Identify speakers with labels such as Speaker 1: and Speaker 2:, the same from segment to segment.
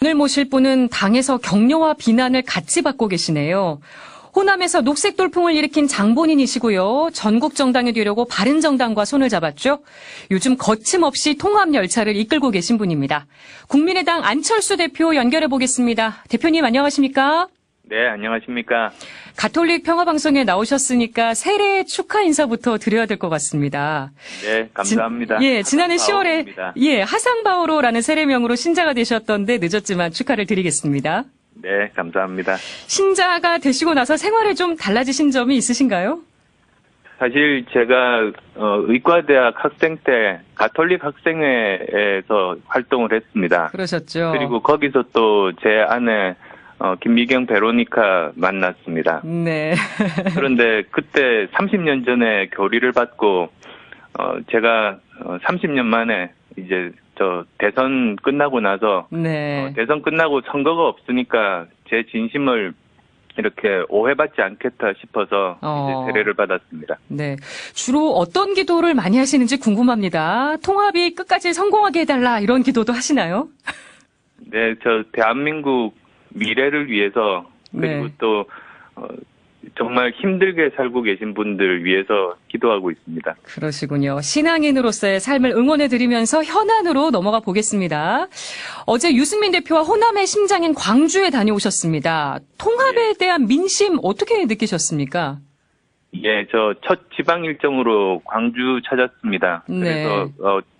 Speaker 1: 오늘 모실 분은 당에서 격려와 비난을 같이 받고 계시네요. 호남에서 녹색 돌풍을 일으킨 장본인이시고요. 전국 정당이 되려고 바른정당과 손을 잡았죠. 요즘 거침없이 통합 열차를 이끌고 계신 분입니다. 국민의당 안철수 대표 연결해 보겠습니다. 대표님 안녕하십니까?
Speaker 2: 네, 안녕하십니까?
Speaker 1: 가톨릭 평화방송에 나오셨으니까 세례 축하 인사부터 드려야 될 것 같습니다.
Speaker 2: 네, 감사합니다.
Speaker 1: 지난해 10월에 하상바오로라는 세례명으로 신자가 되셨던데 늦었지만 축하를 드리겠습니다.
Speaker 2: 네, 감사합니다.
Speaker 1: 신자가 되시고 나서 생활에 좀 달라지신 점이 있으신가요?
Speaker 2: 사실 제가 의과대학 학생 때 가톨릭 학생회에서 활동을 했습니다.
Speaker 1: 그러셨죠.
Speaker 2: 그리고 거기서 또 제 아내 김미경 베로니카 만났습니다.
Speaker 1: 네.
Speaker 2: 그런데 그때 30년 전에 교리를 받고 제가 30년 만에 이제 대선 끝나고 나서
Speaker 1: 네.
Speaker 2: 대선 끝나고 선거가 없으니까 제 진심을 이렇게 오해받지 않겠다 싶어서 이제 세례를 받았습니다.
Speaker 1: 네. 주로 어떤 기도를 많이 하시는지 궁금합니다. 통합이 끝까지 성공하게 해달라 이런 기도도 하시나요?
Speaker 2: 네, 대한민국 미래를 위해서 그리고 또 정말 힘들게 살고 계신 분들 위해서 기도하고 있습니다.
Speaker 1: 그러시군요. 신앙인으로서의 삶을 응원해드리면서 현안으로 넘어가 보겠습니다. 어제 유승민 대표와 호남의 심장인 광주에 다녀오셨습니다. 통합에 대한 민심 어떻게 느끼셨습니까?
Speaker 2: 예, 첫 지방 일정으로 광주 찾았습니다. 그래서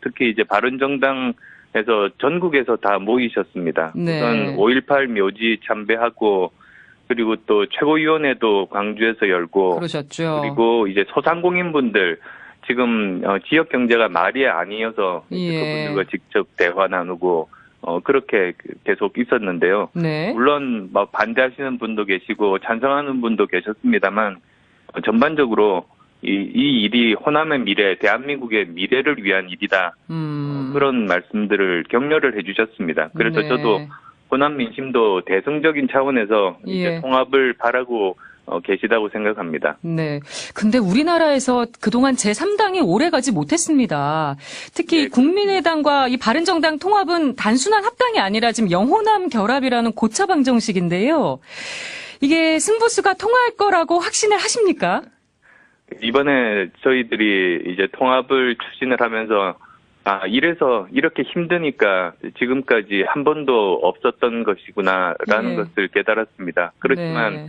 Speaker 2: 특히 이제 바른정당에서 전국에서 다 모이셨습니다. 우선 5.18 묘지 참배하고 그리고 또 최고위원회도 광주에서 열고
Speaker 1: 그러셨죠.
Speaker 2: 그리고 이제 소상공인분들 지금 지역 경제가 말이 아니어서 그분들과 직접 대화 나누고 그렇게 계속 있었는데요.
Speaker 1: 네.
Speaker 2: 물론 반대하시는 분도 계시고 찬성하는 분도 계셨습니다만 전반적으로 이 일이 호남의 미래, 대한민국의 미래를 위한 일이다. 그런 말씀들을 격려를 해주셨습니다. 그래서 저도 호남 민심도 대승적인 차원에서 이제 통합을 바라고 계시다고 생각합니다.
Speaker 1: 네. 근데 우리나라에서 그동안 제3당이 오래가지 못했습니다. 특히 국민의당과 이 바른정당 통합은 단순한 합당이 아니라 지금 영호남 결합이라는 고차방 정식인데요. 이게 승부수가 통할 거라고 확신을 하십니까?
Speaker 2: 이번에 저희들이 이제 통합을 추진을 하면서 이래서 이렇게 힘드니까 지금까지 한 번도 없었던 것이구나라는 것을 깨달았습니다. 그렇지만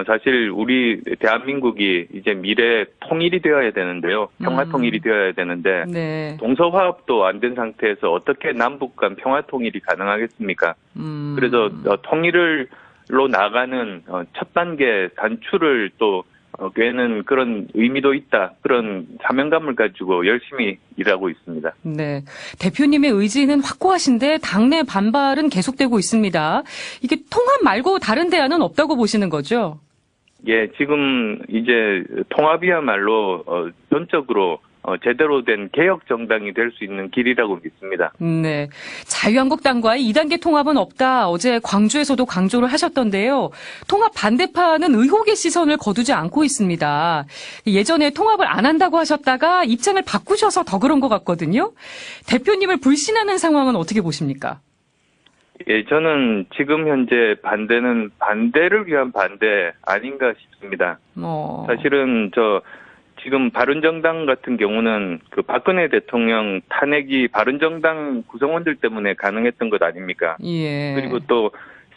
Speaker 2: 사실 우리 대한민국이 이제 미래 통일이 되어야 되는데요. 평화 통일이 되어야 되는데 동서화합도 안 된 상태에서 어떻게 남북 간 평화 통일이 가능하겠습니까? 그래서 통일로 나가는 첫 단계 단추를 또 꿰는 그런 의미도 있다. 그런 사명감을 가지고 열심히 일하고 있습니다. 네.
Speaker 1: 대표님의 의지는 확고하신데 당내 반발은 계속되고 있습니다. 이게 통합 말고 다른 대안은 없다고 보시는 거죠?
Speaker 2: 예, 지금 이제 통합이야말로 전적으로 제대로 된 개혁 정당이 될 수 있는 길이라고 믿습니다.
Speaker 1: 네. 자유한국당과의 2단계 통합은 없다. 어제 광주에서도 강조를 하셨던데요. 통합 반대파는 의혹의 시선을 거두지 않고 있습니다. 예전에 통합을 안 한다고 하셨다가 입장을 바꾸셔서 더 그런 것 같거든요. 대표님을 불신하는 상황은 어떻게 보십니까?
Speaker 2: 예, 저는 지금 현재 반대는 반대를 위한 반대 아닌가 싶습니다. 사실은 지금 바른정당 같은 경우는 그 박근혜 대통령 탄핵이 바른정당 구성원들 때문에 가능했던 것 아닙니까? 그리고 또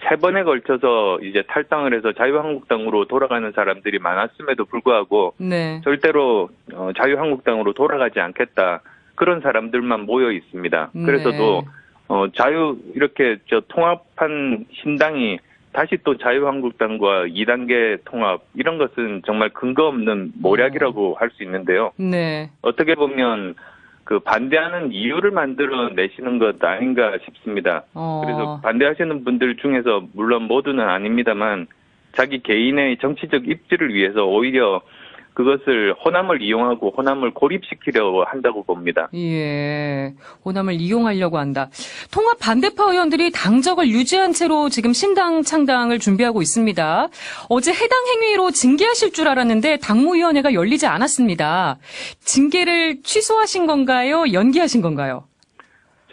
Speaker 2: 3번에 걸쳐서 이제 탈당을 해서 자유한국당으로 돌아가는 사람들이 많았음에도 불구하고 절대로 자유한국당으로 돌아가지 않겠다. 그런 사람들만 모여 있습니다. 그래서도 이렇게 통합한 신당이 다시 또 자유한국당과 2단계 통합 이런 것은 정말 근거 없는 모략이라고 할 수 있는데요. 어떻게 보면 그 반대하는 이유를 만들어 내시는 것 아닌가 싶습니다. 그래서 반대하시는 분들 중에서 물론 모두는 아닙니다만 자기 개인의 정치적 입지를 위해서 오히려 그것을 호남을 이용하고 호남을 고립시키려고 한다고 봅니다.
Speaker 1: 예, 호남을 이용하려고 한다. 통합 반대파 의원들이 당적을 유지한 채로 지금 신당 창당을 준비하고 있습니다. 어제 해당 행위로 징계하실 줄 알았는데 당무위원회가 열리지 않았습니다. 징계를 취소하신 건가요? 연기하신 건가요?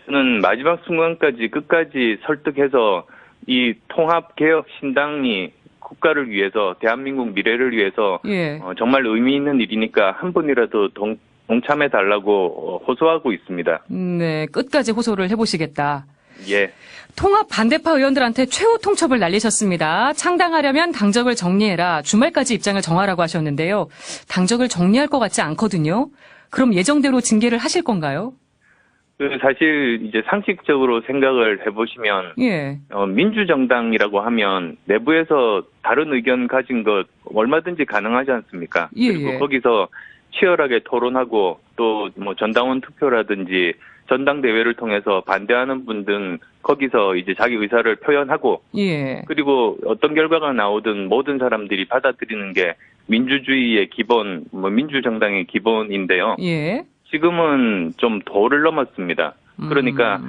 Speaker 2: 저는 마지막 순간까지 끝까지 설득해서 이 통합개혁 신당이 국가를 위해서 대한민국 미래를 위해서
Speaker 1: 예.
Speaker 2: 정말 의미 있는 일이니까 한 분이라도 동참해 달라고 호소하고 있습니다.
Speaker 1: 네, 끝까지 호소를 해보시겠다.
Speaker 2: 예.
Speaker 1: 통합 반대파 의원들한테 최후 통첩을 날리셨습니다. 창당하려면 당적을 정리해라. 주말까지 입장을 정하라고 하셨는데요. 당적을 정리할 것 같지 않거든요. 그럼 예정대로 징계를 하실 건가요?
Speaker 2: 사실 이제 상식적으로 생각을 해보시면
Speaker 1: 예.
Speaker 2: 민주정당이라고 하면 내부에서 다른 의견 가진 것 얼마든지 가능하지 않습니까?
Speaker 1: 예,
Speaker 2: 그리고
Speaker 1: 예.
Speaker 2: 거기서 치열하게 토론하고 또 뭐 전당원 투표라든지 전당대회를 통해서 반대하는 분들은 거기서 이제 자기 의사를 표현하고
Speaker 1: 예.
Speaker 2: 그리고 어떤 결과가 나오든 모든 사람들이 받아들이는 게 민주주의의 기본, 민주정당의 기본인데요.
Speaker 1: 예.
Speaker 2: 지금은 좀 도를 넘었습니다. 그러니까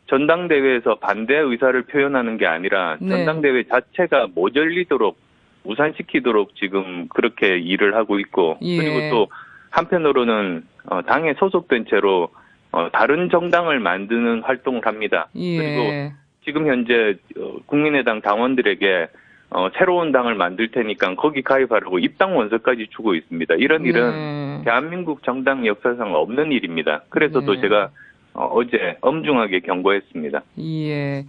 Speaker 2: 전당대회에서 반대 의사를 표현하는 게 아니라
Speaker 1: 네.
Speaker 2: 전당대회 자체가 모자리도록 무산시키도록 지금 그렇게 일을 하고 있고
Speaker 1: 예.
Speaker 2: 그리고 또 한편으로는 당에 소속된 채로 다른 정당을 만드는 활동을 합니다.
Speaker 1: 예.
Speaker 2: 그리고 지금 현재 국민의당 당원들에게 새로운 당을 만들 테니까 거기 가입하라고 입당 원서까지 주고 있습니다. 이런 일은 대한민국 정당 역사상 없는 일입니다. 그래서 또 제가 어제 엄중하게 경고했습니다.
Speaker 1: 예.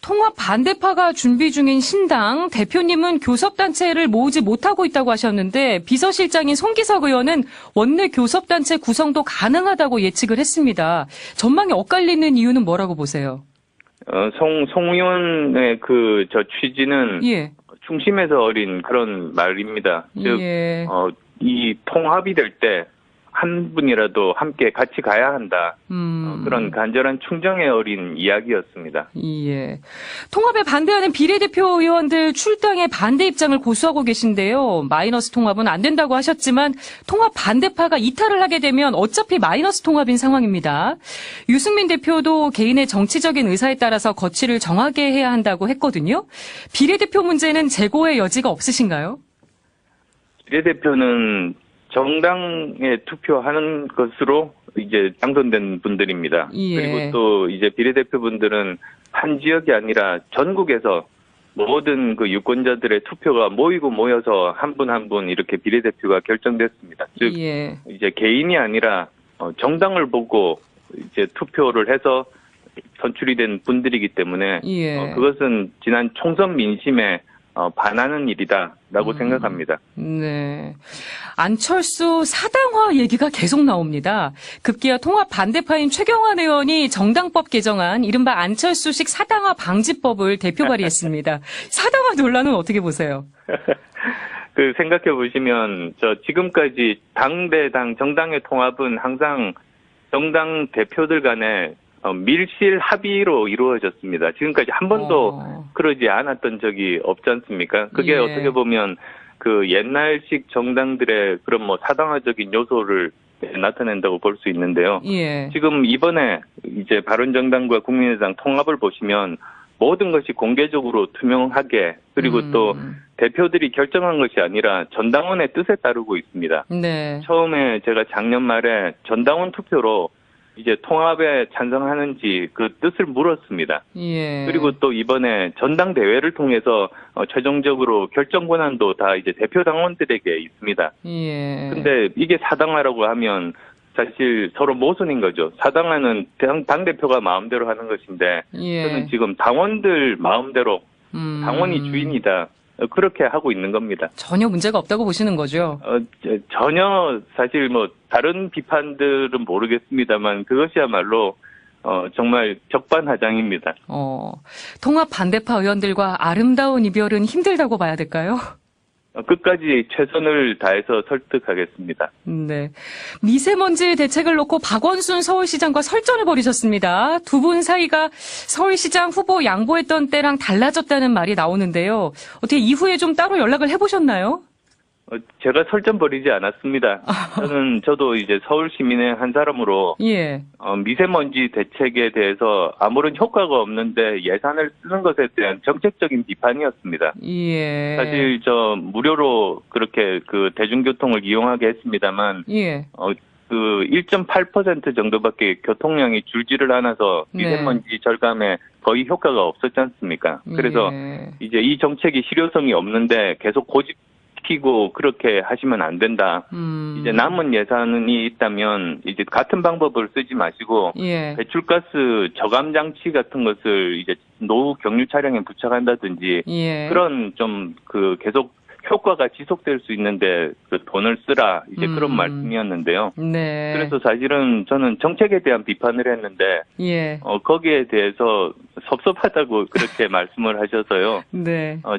Speaker 1: 통합 반대파가 준비 중인 신당 대표님은 교섭단체를 모으지 못하고 있다고 하셨는데 비서실장인 송기석 의원은 원내 교섭단체 구성도 가능하다고 예측을 했습니다. 전망이 엇갈리는 이유는 뭐라고 보세요?
Speaker 2: 송 의원의 저 취지는
Speaker 1: 예.
Speaker 2: 중심에서 어린 그런 말입니다. 즉,
Speaker 1: 예.
Speaker 2: 이 통합이 될 때 한 분이라도 함께 같이 가야 한다. 그런 간절한 충정에 어린 이야기였습니다.
Speaker 1: 예. 통합에 반대하는 비례대표 의원들 출당에 반대 입장을 고수하고 계신데요. 마이너스 통합은 안 된다고 하셨지만 통합 반대파가 이탈을 하게 되면 어차피 마이너스 통합인 상황입니다. 유승민 대표도 개인의 정치적인 의사에 따라서 거취를 정하게 해야 한다고 했거든요. 비례대표 문제는 재고의 여지가 없으신가요?
Speaker 2: 비례대표는 정당에 투표하는 것으로 이제 당선된 분들입니다.
Speaker 1: 예.
Speaker 2: 그리고 또 이제 비례대표분들은 한 지역이 아니라 전국에서 모든 그 유권자들의 투표가 모여서 한 분 한 분 이렇게 비례대표가 결정됐습니다. 즉,
Speaker 1: 예.
Speaker 2: 이제 개인이 아니라 정당을 보고 이제 투표를 해서 선출이 된 분들이기 때문에
Speaker 1: 예.
Speaker 2: 그것은 지난 총선 민심에 반하는 일이다라고 생각합니다.
Speaker 1: 네. 안철수 사당화 얘기가 계속 나옵니다. 급기야 통합 반대파인 최경환 의원이 정당법 개정안 이른바 안철수식 사당화 방지법을 대표 발의했습니다. 사당화 논란은 어떻게 보세요?
Speaker 2: 생각해 보시면 지금까지 당 대 당 정당의 통합은 항상 정당 대표들 간에 밀실 합의로 이루어졌습니다. 지금까지 한 번도 그러지 않았던 적이 없지 않습니까? 그게
Speaker 1: 예.
Speaker 2: 어떻게 보면 그 옛날식 정당들의 그런 사당화적인 요소를 나타낸다고 볼 수 있는데요.
Speaker 1: 예.
Speaker 2: 지금 이번에 이제 바른정당과 국민의당 통합을 보시면 모든 것이 공개적으로 투명하게 그리고 또 대표들이 결정한 것이 아니라 전당원의 뜻에 따르고 있습니다.
Speaker 1: 네.
Speaker 2: 처음에 제가 작년 말에 전당원 투표로 이제 통합에 찬성하는지 그 뜻을 물었습니다.
Speaker 1: 예.
Speaker 2: 그리고 또 이번에 전당대회를 통해서 최종적으로 결정 권한도 다 이제 대표 당원들에게 있습니다.
Speaker 1: 예.
Speaker 2: 근데 이게 사당화라고 하면 사실 서로 모순인 거죠. 사당화는 당대표가 마음대로 하는 것인데
Speaker 1: 예.
Speaker 2: 저는 지금 당원들 마음대로 당원이 주인이다. 그렇게 하고 있는 겁니다.
Speaker 1: 전혀 문제가 없다고 보시는 거죠?
Speaker 2: 전혀 사실 다른 비판들은 모르겠습니다만 그것이야말로 정말 적반하장입니다.
Speaker 1: 통합 반대파 의원들과 아름다운 이별은 힘들다고 봐야 될까요?
Speaker 2: 끝까지 최선을 다해서 설득하겠습니다.
Speaker 1: 네. 미세먼지 대책을 놓고 박원순 서울시장과 설전을 벌이셨습니다. 두 분 사이가 서울시장 후보 양보했던 때랑 달라졌다는 말이 나오는데요. 어떻게 이후에 좀 따로 연락을 해보셨나요?
Speaker 2: 제가 설전 벌이지 않았습니다. 저도 이제 서울 시민의 한 사람으로
Speaker 1: 예.
Speaker 2: 미세먼지 대책에 대해서 아무런 효과가 없는데 예산을 쓰는 것에 대한 정책적인 비판이었습니다.
Speaker 1: 예.
Speaker 2: 사실 무료로 그렇게 그 대중교통을 이용하게 했습니다만
Speaker 1: 예.
Speaker 2: 그 1.8% 정도밖에 교통량이 줄지를 않아서 미세먼지 절감에 거의 효과가 없었지 않습니까? 그래서 이제 이 정책이 실효성이 없는데 계속 고집피고 그렇게 하시면 안 된다. 이제 남은 예산이 있다면 이제 같은 방법을 쓰지 마시고 배출가스 저감 장치 같은 것을 이제 노후 경유 차량에 부착한다든지 그런 좀 그 계속 효과가 지속될 수 있는데 그 돈을 쓰라 이제 그런 말씀이었는데요. 그래서 사실은 저는 정책에 대한 비판을 했는데 거기에 대해서 섭섭하다고 그렇게 말씀을 하셔서요.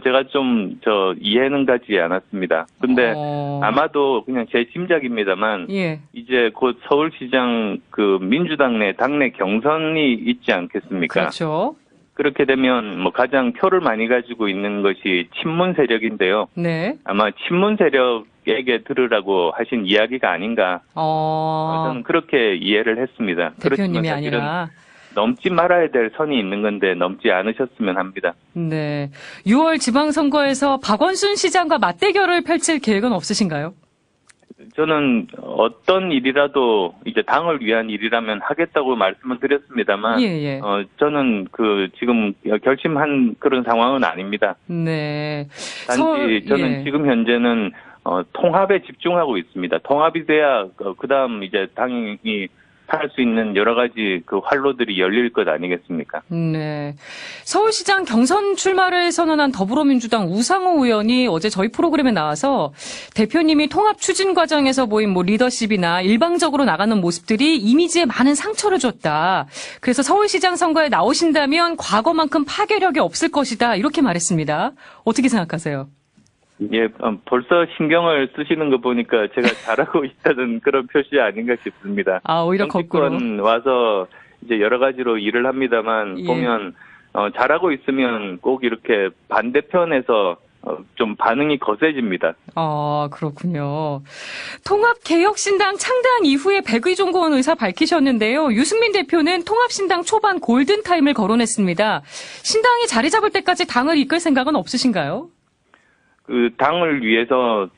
Speaker 2: 제가 좀 이해는 가지 않았습니다. 근데 아마도 그냥 제 짐작입니다만 이제 곧 서울시장 그 민주당 내 당내 경선이 있지 않겠습니까?
Speaker 1: 그렇죠.
Speaker 2: 그렇게 되면 뭐 가장 표를 많이 가지고 있는 것이 친문 세력인데요. 아마 친문 세력에게 들으라고 하신 이야기가 아닌가. 저는 그렇게 이해를 했습니다.
Speaker 1: 대표님이 아니라.
Speaker 2: 넘지 말아야 될 선이 있는 건데 넘지 않으셨으면 합니다.
Speaker 1: 6월 지방선거에서 박원순 시장과 맞대결을 펼칠 계획은 없으신가요?
Speaker 2: 저는 어떤 일이라도 이제 당을 위한 일이라면 하겠다고 말씀을 드렸습니다만, 저는 그 지금 결심한 그런 상황은 아닙니다. 단지 저는 지금 현재는 통합에 집중하고 있습니다. 통합이 돼야 그다음 이제 당이 할 수 있는 여러 가지 그 활로들이 열릴 것 아니겠습니까?
Speaker 1: 서울시장 경선 출마를 선언한 더불어민주당 우상호 의원이 어제 저희 프로그램에 나와서 대표님이 통합 추진 과정에서 보인 뭐 리더십이나 일방적으로 나가는 모습들이 이미지에 많은 상처를 줬다. 그래서 서울시장 선거에 나오신다면 과거만큼 파괴력이 없을 것이다. 이렇게 말했습니다. 어떻게 생각하세요?
Speaker 2: 벌써 신경을 쓰시는 거 보니까 제가 잘하고 있다는 그런 표시 아닌가 싶습니다.
Speaker 1: 오히려 거꾸로.
Speaker 2: 정치권 와서 이제 여러 가지로 일을 합니다만 보면 잘하고 있으면 꼭 이렇게 반대편에서 좀 반응이 거세집니다.
Speaker 1: 그렇군요. 통합개혁신당 창당 이후에 백의종군 의사 밝히셨는데요. 유승민 대표는 통합신당 초반 골든타임을 거론했습니다. 신당이 자리 잡을 때까지 당을 이끌 생각은 없으신가요?
Speaker 2: 그 당을 위해서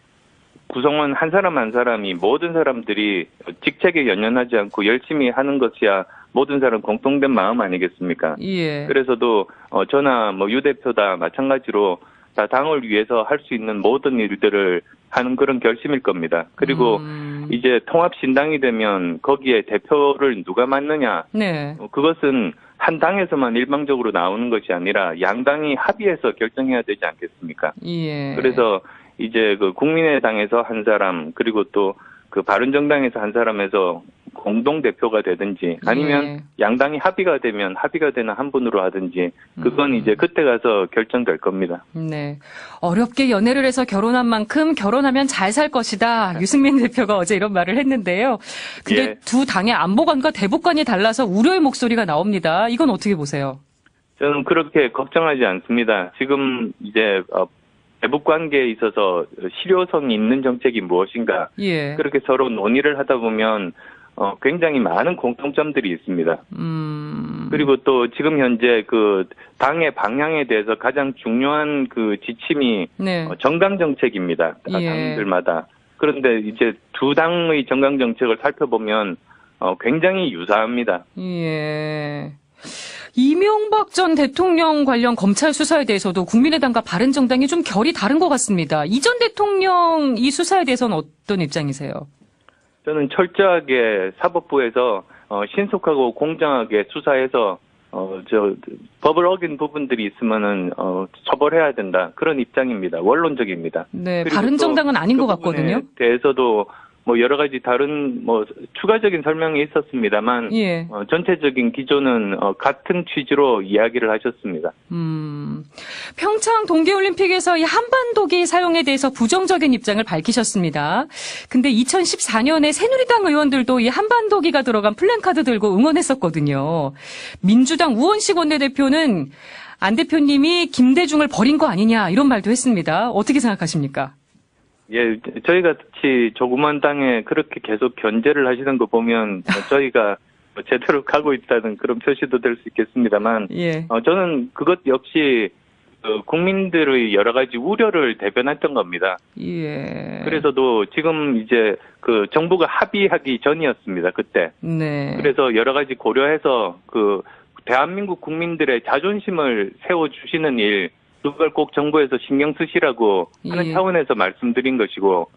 Speaker 2: 구성원 한 사람 한 사람이 모든 사람들이 직책에 연연하지 않고 열심히 하는 것이야 모든 사람 공통된 마음 아니겠습니까? 그래서도 저나 뭐 유 대표다 마찬가지로 다 당을 위해서 할 수 있는 모든 일들을 하는 그런 결심일 겁니다. 그리고 이제 통합신당이 되면 거기에 대표를 누가 맡느냐? 그것은 한 당에서만 일방적으로 나오는 것이 아니라 양당이 합의해서 결정해야 되지 않겠습니까? 그래서 이제 그 국민의당에서 한 사람 그리고 또 그 바른정당에서 한 사람에서 공동 대표가 되든지 아니면 양당이 합의가 되면 합의가 되는 한 분으로 하든지 그건 이제 그때 가서 결정될 겁니다.
Speaker 1: 어렵게 연애를 해서 결혼한 만큼 결혼하면 잘 살 것이다. 유승민 대표가 어제 이런 말을 했는데요. 근데 두 당의 안보관과 대북관이 달라서 우려의 목소리가 나옵니다. 이건 어떻게 보세요?
Speaker 2: 저는 그렇게 걱정하지 않습니다. 지금 이제 대북 관계에 있어서 실효성이 있는 정책이 무엇인가 그렇게 서로 논의를 하다 보면 굉장히 많은 공통점들이 있습니다. 그리고 또 지금 현재 그 당의 방향에 대해서 가장 중요한 그 지침이 정강 정책입니다. 당들마다. 그런데 이제 두 당의 정강 정책을 살펴보면 굉장히 유사합니다.
Speaker 1: 이명박 전 대통령 관련 검찰 수사에 대해서도 국민의당과 바른정당이 좀 결이 다른 것 같습니다. 이 전 대통령 이 수사에 대해서는 어떤 입장이세요?
Speaker 2: 저는 철저하게 사법부에서 신속하고 공정하게 수사해서 법을 어긴 부분들이 있으면은 처벌해야 된다 그런 입장입니다. 원론적입니다.
Speaker 1: 바른정당은 아닌 것 같거든요.
Speaker 2: 대해서도 뭐 여러 가지 다른 뭐 추가적인 설명이 있었습니다만 전체적인 기조는 같은 취지로 이야기를 하셨습니다.
Speaker 1: 평창 동계올림픽에서 이 한반도기 사용에 대해서 부정적인 입장을 밝히셨습니다. 근데 2014년에 새누리당 의원들도 이 한반도기가 들어간 플랜카드 들고 응원했었거든요. 민주당 우원식 원내대표는 안 대표님이 김대중을 버린 거 아니냐 이런 말도 했습니다. 어떻게 생각하십니까?
Speaker 2: 저희 같이 조그만 당에 그렇게 계속 견제를 하시는 거 보면 저희가 제대로 가고 있다는 그런 표시도 될 수 있겠습니다만 저는 그것 역시 그 국민들의 여러 가지 우려를 대변했던 겁니다.
Speaker 1: 예.
Speaker 2: 그래서도 지금 이제 그 정부가 합의하기 전이었습니다. 그때.
Speaker 1: 네.
Speaker 2: 그래서 여러 가지 고려해서 그 대한민국 국민들의 자존심을 세워주시는 일, 그걸 꼭 정부에서 신경 쓰시라고 하는
Speaker 1: 예.
Speaker 2: 차원에서 말씀드린 것이고,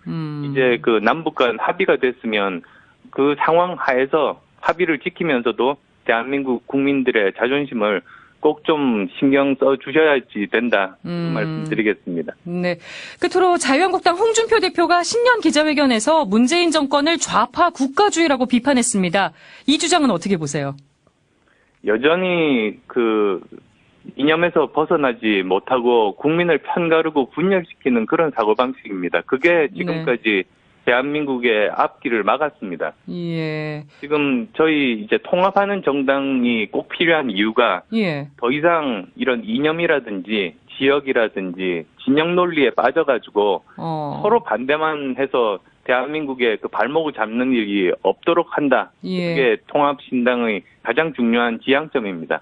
Speaker 2: 이제 그 남북 간 합의가 됐으면 그 상황 하에서 합의를 지키면서도 대한민국 국민들의 자존심을 꼭 좀 신경 써 주셔야지 된다. 말씀드리겠습니다.
Speaker 1: 네. 끝으로 자유한국당 홍준표 대표가 신년 기자회견에서 문재인 정권을 좌파 국가주의라고 비판했습니다. 이 주장은 어떻게 보세요?
Speaker 2: 여전히 그 이념에서 벗어나지 못하고 국민을 편가르고 분열시키는 그런 사고방식입니다. 그게 지금까지 대한민국의 앞길을 막았습니다.
Speaker 1: 예.
Speaker 2: 지금 저희 이제 통합하는 정당이 꼭 필요한 이유가 더 이상 이런 이념이라든지 지역이라든지 진영 논리에 빠져가지고 서로 반대만 해서 대한민국의 그 발목을 잡는 일이 없도록 한다. 그게 통합신당의 가장 중요한 지향점입니다.